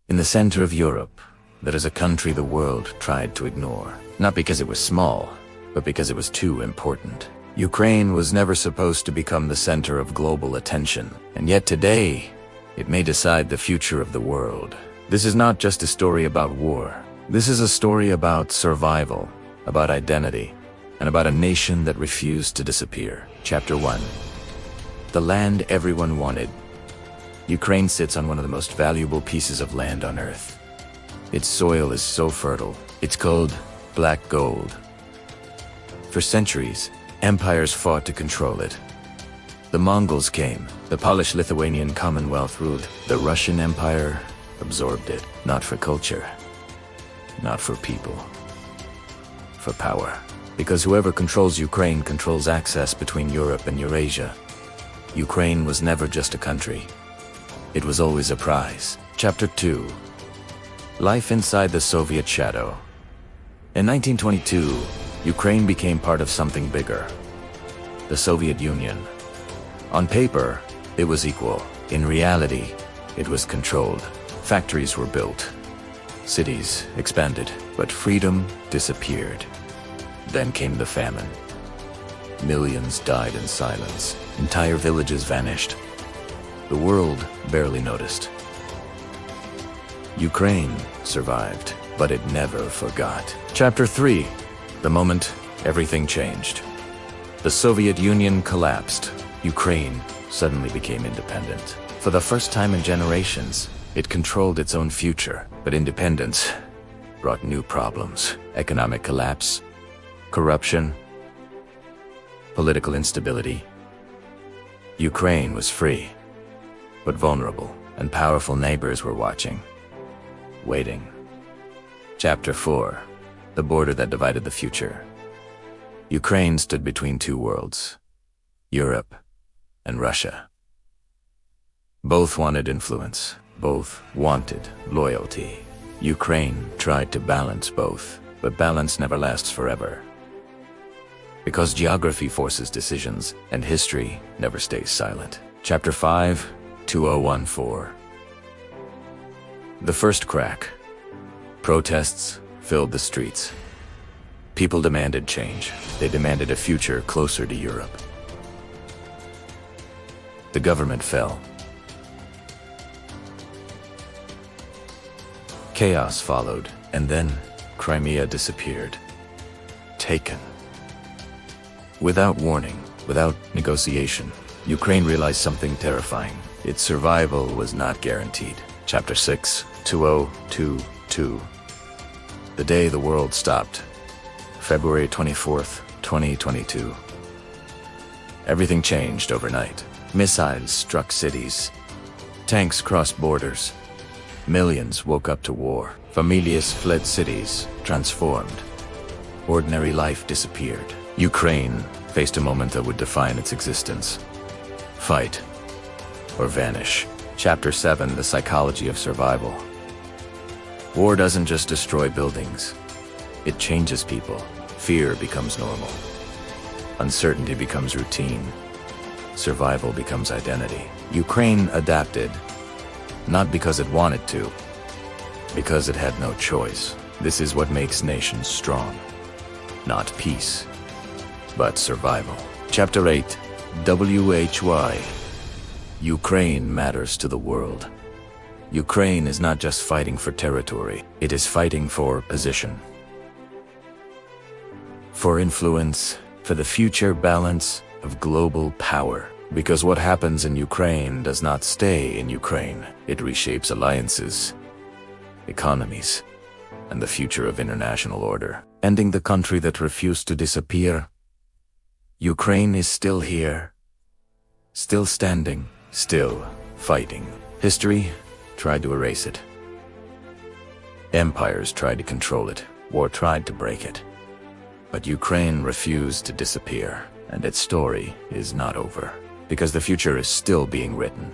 In the center of Europe, there is a country the world tried to ignore. Not because it was small, but because it was too important. Ukraine was never supposed to become the center of global attention, and yet today, it may decide the future of the world. This is not just a story about war. This is a story about survival, about identity, and about a nation that refused to disappear. Chapter 1. The land everyone wanted. Ukraine sits on one of the most valuable pieces of land on Earth. Its soil is so fertile, it's called black gold. For centuries, empires fought to control it. The Mongols came, the Polish-Lithuanian Commonwealth ruled, the Russian Empire absorbed it, not for culture, not for people, for power. Because whoever controls Ukraine controls access between Europe and Eurasia. Ukraine was never just a country. It was always a prize. Chapter 2. Life inside the Soviet shadow. In 1922, Ukraine became part of something bigger. The Soviet Union. On paper, it was equal. In reality, it was controlled. Factories were built. Cities expanded, but freedom disappeared. Then came the famine. Millions died in silence. Entire villages vanished. The world barely noticed. Ukraine survived, but it never forgot. Chapter 3. The moment everything changed. The Soviet Union collapsed. Ukraine suddenly became independent. For the first time in generations, it controlled its own future. But independence brought new problems. Economic collapse, corruption, political instability. Ukraine was free, but vulnerable, and powerful neighbors were watching, waiting. Chapter 4. The border that divided the future. Ukraine stood between two worlds, Europe and Russia. Both wanted influence, both wanted loyalty. Ukraine tried to balance both, but balance never lasts forever. Because geography forces decisions, and history never stays silent. Chapter 5. 2014. The first crack. Protests filled the streets. People demanded change. They demanded a future closer to Europe. The government fell. Chaos followed, and then Crimea disappeared. Taken. Without warning, without negotiation, Ukraine realized something terrifying. Its survival was not guaranteed. Chapter 6. 2022. The day the world stopped. February 24th, 2022. Everything changed overnight. Missiles struck cities. Tanks crossed borders. Millions woke up to war. Familias fled cities, transformed. Ordinary life disappeared. Ukraine faced a moment that would define its existence. Fight or vanish. Chapter 7. The psychology of survival. War doesn't just destroy buildings. It changes people. Fear becomes normal. Uncertainty becomes routine. Survival becomes identity. Ukraine adapted, not because it wanted to, because it had no choice. This is what makes nations strong. Not peace, but survival. Chapter 8. WHY. Ukraine matters to the world. Ukraine is not just fighting for territory, it is fighting for position. For influence, for the future balance of global power. Because what happens in Ukraine does not stay in Ukraine. It reshapes alliances, economies, and the future of international order. Ending the country that refused to disappear. Ukraine is still here, still standing, still fighting. History tried to erase it. Empires tried to control it. War tried to break it. But Ukraine refused to disappear, and its story is not over. Because the future is still being written.